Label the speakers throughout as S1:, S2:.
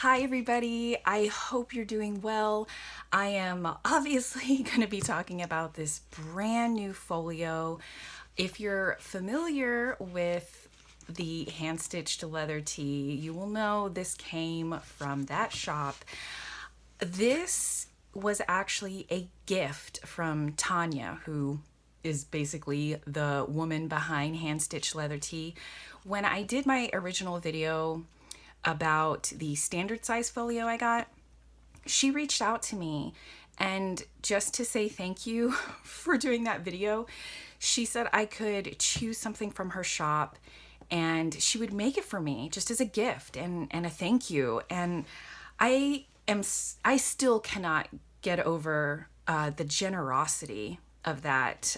S1: Hi everybody, I hope you're doing well. I am obviously going to be talking about this brand new folio. If you're familiar with the hand-stitched leather tee, you will know this came from that shop. This was actually a gift from Tanya, who is basically the woman behind Hand-Stitched Leather T. When I did my original video about the standard size folio I got, she reached out to me, and just to say thank you for doing that video, she said I could choose something from her shop and she would make it for me just as a gift and a thank you. And I still cannot get over the generosity of that.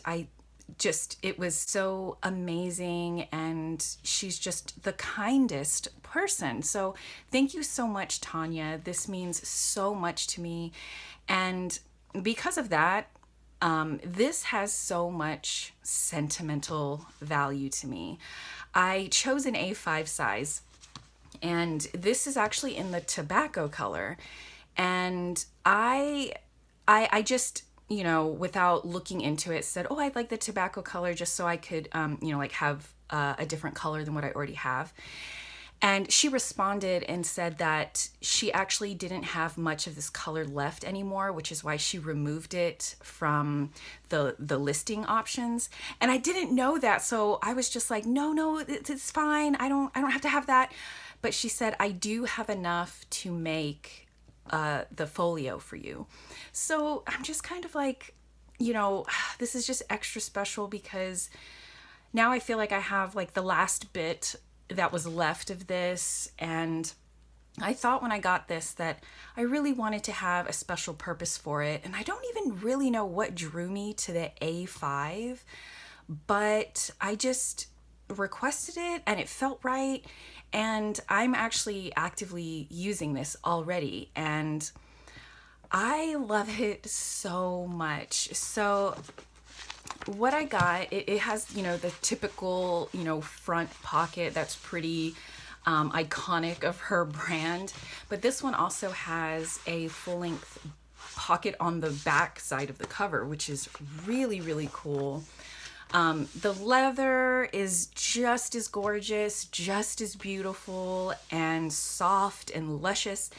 S1: It was so amazing, and she's just the kindest person. So thank you so much, Tanya. This means so much to me. And because of that, this has so much sentimental value to me. I chose an A5 size, and this is actually in the tobacco color. And I just, without looking into it, said, oh, I'd like the tobacco color just so I could, like have a different color than what I already have. And she responded and said that she actually didn't have much of this color left anymore, which is why she removed it from the listing options. And I didn't know that, so I was just like, no, it's fine. I don't have to have that. But she said, I do have enough to make the folio for you. So I'm just kind of like, this is just extra special because now I feel like I have like the last bit that was left of this. And I thought when I got this that I really wanted to have a special purpose for it. And I don't even really know what drew me to the A5, but I just requested it and it felt right. And I'm actually actively using this already, and I love it so much. So what I got, it has, the typical, front pocket that's pretty iconic of her brand. But this one also has a full-length pocket on the back side of the cover, which is really, really cool. The leather is just as gorgeous, just as beautiful and soft and luscious.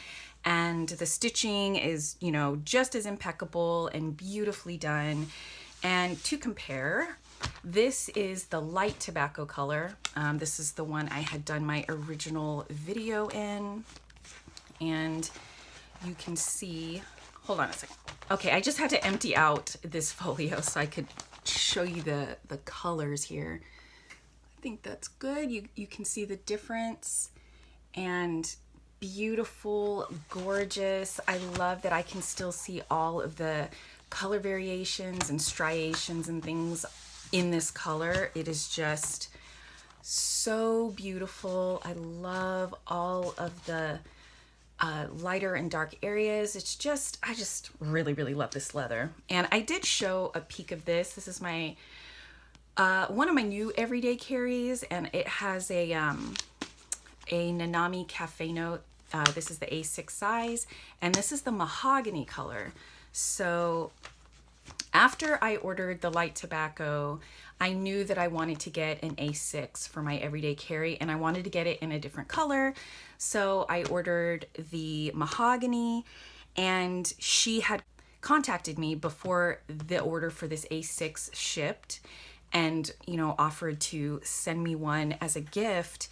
S1: And the stitching is, just as impeccable and beautifully done. And to compare, this is the light tobacco color. This is the one I had done my original video in. And you can see, hold on a second. Okay, I just had to empty out this folio so I could show you the colors here. I think that's good. You can see the difference, and beautiful, gorgeous. I love that I can still see all of the color variations and striations and things in this color. It is just so beautiful. I love all of the lighter and dark areas. I just really, really love this leather. And I did show a peek of this. This is my one of my new everyday carries, and it has a Nanami Cafe Note. This is the A6 size, and this is the mahogany color. So after I ordered the light tobacco, I knew that I wanted to get an A6 for my everyday carry, and I wanted to get it in a different color. So I ordered the mahogany, and she had contacted me before the order for this A6 shipped and, offered to send me one as a gift.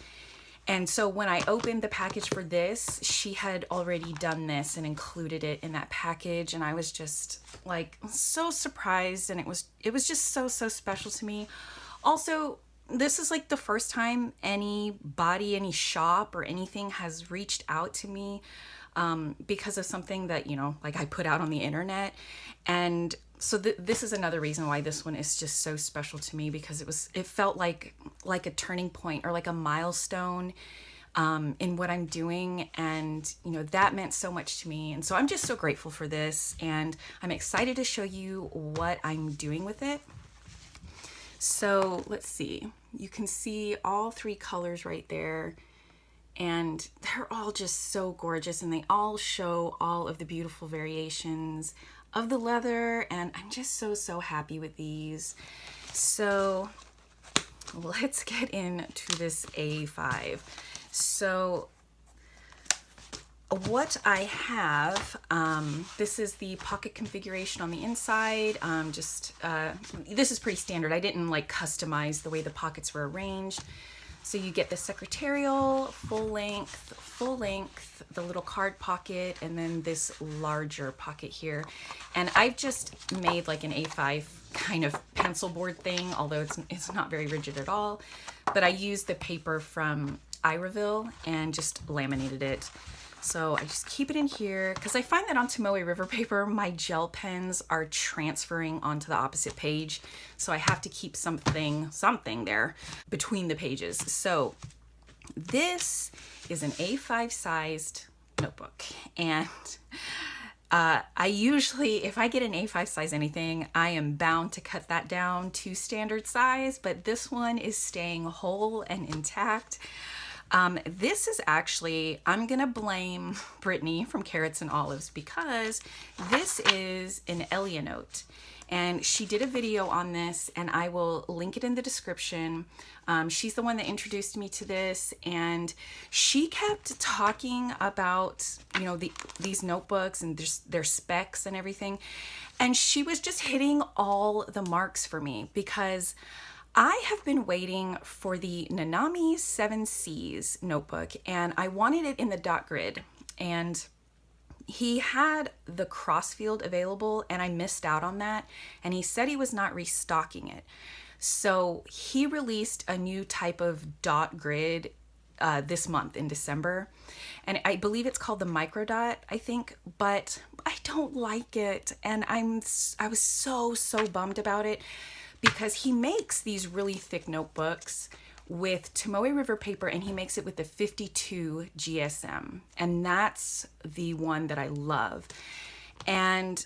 S1: And so when I opened the package for this, she had already done this and included it in that package. And I was just like so surprised, and it was just so special to me. Also, this is like the first time anybody, any shop or anything has reached out to me because of something that, like I put out on the internet. And so this is another reason why this one is just so special to me, because it felt like a turning point or like a milestone in what I'm doing. And, that meant so much to me. And so I'm just so grateful for this. And I'm excited to show you what I'm doing with it. So let's see. You can see all three colors right there. and they're all just so gorgeous, and they all show all of the beautiful variations of the leather, and I'm just so happy with these. So let's get into this A5. So what I have, this is the pocket configuration on the inside. This is pretty standard. I didn't like customize the way the pockets were arranged. So you get the secretarial, full length, the little card pocket, and then this larger pocket here. And I've just made like an A5 kind of pencil board thing, although it's not very rigid at all. But I used the paper from Iraville and just laminated it. So I just keep it in here because I find that on Tomoe River paper, my gel pens are transferring onto the opposite page. So I have to keep something there between the pages. So this is an A5 sized notebook. And I usually, if I get an A5 size anything, I am bound to cut that down to standard size, but this one is staying whole and intact. This is actually, I'm gonna blame Brittany from Carrots and Olives because this is an Elia Note, and she did a video on this, and I will link it in the description. She's the one that introduced me to this, and she kept talking about, you know, these notebooks and their specs and everything, and she was just hitting all the marks for me because I have been waiting for the Nanami 7Cs notebook, and I wanted it in the dot grid, and he had the crossfield available and I missed out on that, and he said he was not restocking it. So he released a new type of dot grid this month in December, and I believe it's called the micro dot, I think, but I don't like it, and I was so bummed about it, because he makes these really thick notebooks with Tomoe River paper, and he makes it with the 52 GSM, and that's the one that I love. And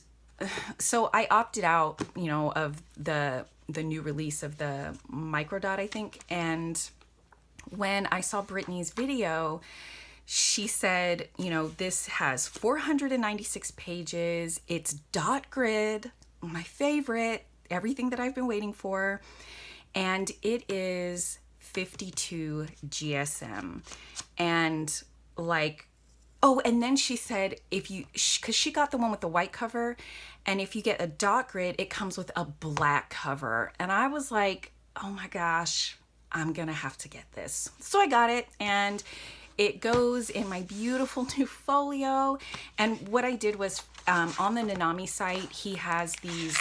S1: so I opted out, you know, of the new release of the micro dot, I think. And when I saw Brittany's video, she said, you know, this has 496 pages. It's dot grid, my favorite, everything that I've been waiting for, and it is 52 GSM. And like, oh, and then she said, if you, because she got the one with the white cover, and if you get a dot grid, it comes with a black cover. And I was like, oh my gosh, I'm gonna have to get this. So I got it, and it goes in my beautiful new folio. And what I did was, on the Nanami site, he has these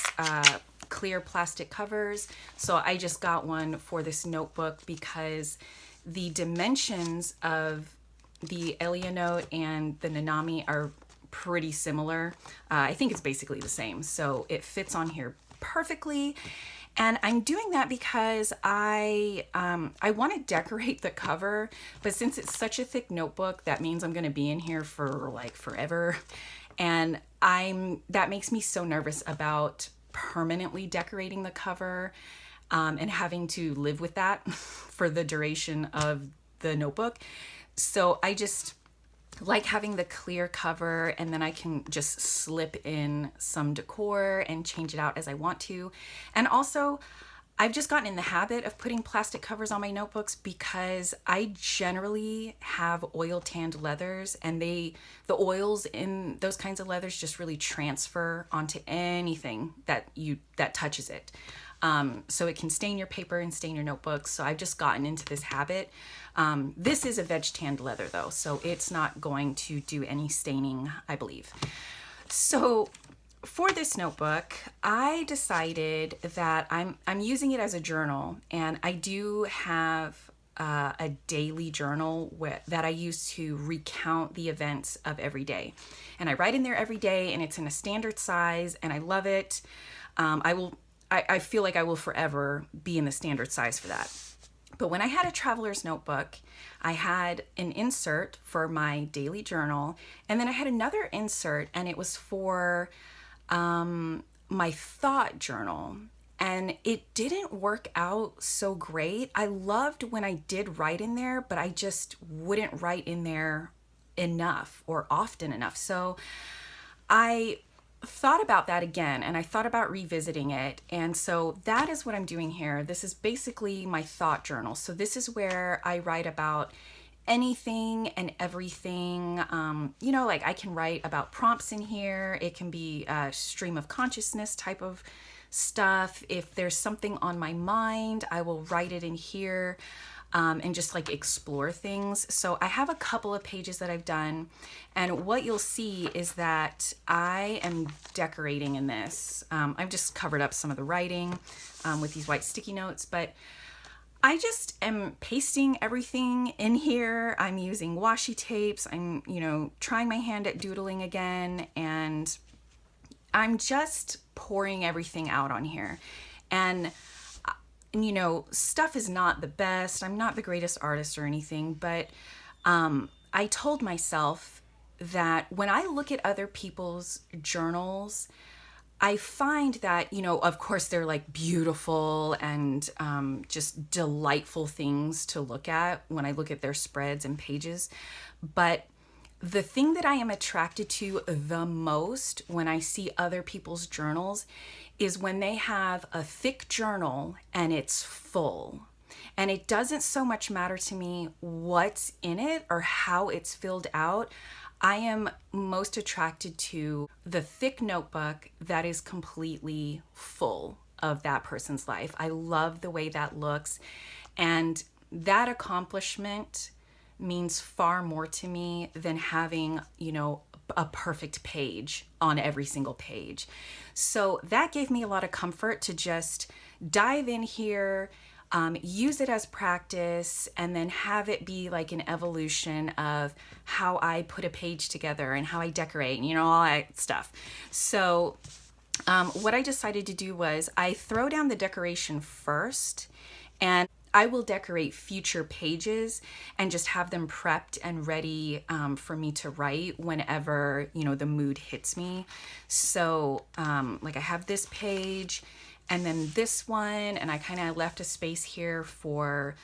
S1: clear plastic covers. So I just got one for this notebook because the dimensions of the Elia Note and the Nanami are pretty similar. I think it's basically the same. So it fits on here perfectly. And I'm doing that because I want to decorate the cover, but since it's such a thick notebook, that means I'm going to be in here for like forever. And that makes me so nervous about permanently decorating the cover, and having to live with that for the duration of the notebook. So I just like having the clear cover, and then I can just slip in some decor and change it out as I want to. And also, I've just gotten in the habit of putting plastic covers on my notebooks because I generally have oil tanned leathers, and the oils in those kinds of leathers just really transfer onto anything that touches it. So it can stain your paper and stain your notebooks. So I've just gotten into this habit. This is a veg tanned leather though, so it's not going to do any staining, I believe. So for this notebook, I decided that I'm using it as a journal, and I do have a daily journal that I use to recount the events of every day. And I write in there every day, and it's in a standard size, and I love it. I feel like I will forever be in the standard size for that. But when I had a traveler's notebook, I had an insert for my daily journal, and then I had another insert, and it was for my thought journal. and it didn't work out so great. I loved when I did write in there, but I just wouldn't write in there enough or often enough. So I thought about that again, and I thought about revisiting it. And so that is what I'm doing here. This is basically my thought journal. So this is where I write about anything and everything. Like I can write about prompts in here. It can be a stream of consciousness type of stuff. If there's something on my mind, I will write it in here. And just like explore things. So I have a couple of pages that I've done, and what you'll see is that I am decorating in this. I've just covered up some of the writing with these white sticky notes, but I just am pasting everything in here. I'm using washi tapes. I'm, trying my hand at doodling again, and I'm just pouring everything out on here. And stuff is not the best. I'm not the greatest artist or anything, but I told myself that when I look at other people's journals, I find that, of course, they're like beautiful and just delightful things to look at when I look at their spreads and pages. But the thing that I am attracted to the most when I see other people's journals is when they have a thick journal and it's full. And it doesn't so much matter to me what's in it or how it's filled out. I am most attracted to the thick notebook that is completely full of that person's life. I love the way that looks. And that accomplishment means far more to me than having, a perfect page on every single page. So that gave me a lot of comfort to just dive in here, use it as practice, and then have it be like an evolution of how I put a page together and how I decorate, all that stuff. So what I decided to do was I throw down the decoration first, and I will decorate future pages and just have them prepped and ready for me to write whenever, the mood hits me. So like I have this page and then this one, and I kind of left a space here for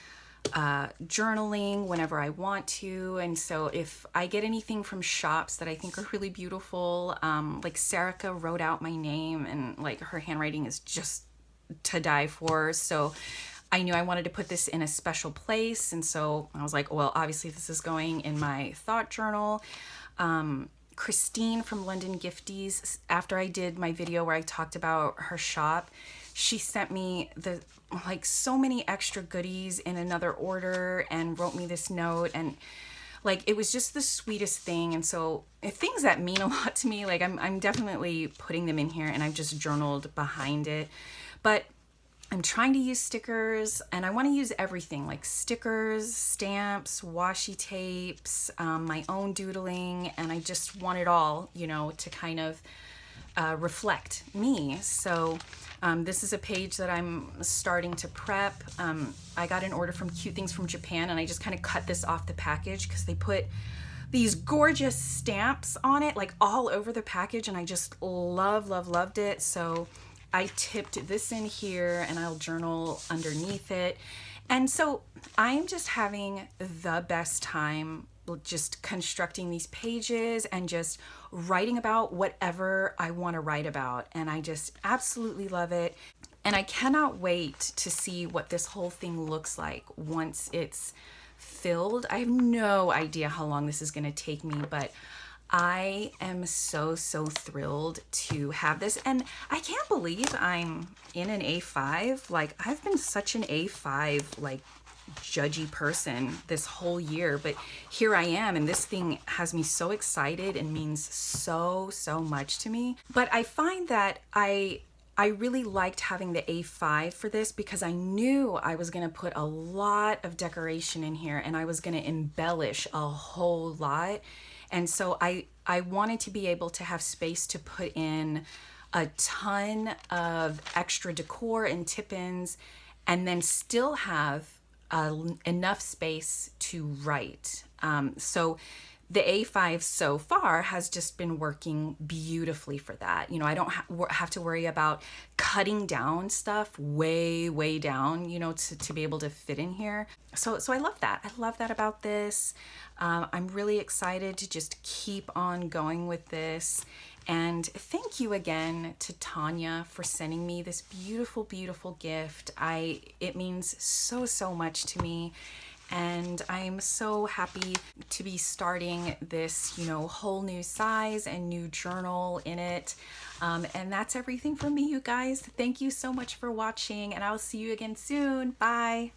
S1: journaling whenever I want to. And so if I get anything from shops that I think are really beautiful, like Sarika wrote out my name, and like her handwriting is just to die for. So I knew I wanted to put this in a special place. And so I was like, well, obviously this is going in my thought journal. Christine from London Gifties, after I did my video where I talked about her shop, she sent me so many extra goodies in another order and wrote me this note, and like it was just the sweetest thing. And so things that mean a lot to me, like I'm definitely putting them in here, and I've just journaled behind it. But I'm trying to use stickers, and I want to use everything, like stickers, stamps, washi tapes, my own doodling, and I just want it all, to kind of reflect me. So this is a page that I'm starting to prep. I got an order from Cute Things from Japan, and I just kind of cut this off the package because they put these gorgeous stamps on it, like all over the package, and I just loved it. So I tipped this in here, and I'll journal underneath it. And so I'm just having the best time just constructing these pages and just writing about whatever I want to write about. And I just absolutely love it. And I cannot wait to see what this whole thing looks like once it's filled. I have no idea how long this is going to take me, but I am so thrilled to have this. And I can't believe I'm in an A5. Like, I've been such an A5, like, judgy person this whole year, but here I am, and this thing has me so excited and means so much to me. But I find that I really liked having the A5 for this because I knew I was going to put a lot of decoration in here, and I was going to embellish a whole lot. And so I wanted to be able to have space to put in a ton of extra decor and tip-ins, and then still have enough space to write. So the A5 so far has just been working beautifully for that. You know, I don't have to worry about cutting down stuff way down, you know, to be able to fit in here. So I love that. I love that about this. I'm really excited to just keep on going with this. And thank you again to Tanya for sending me this beautiful gift. It means so much to me. And I'm so happy to be starting this, you know, whole new size and new journal in it. And that's everything from me, you guys. Thank you so much for watching, and I'll see you again soon. Bye.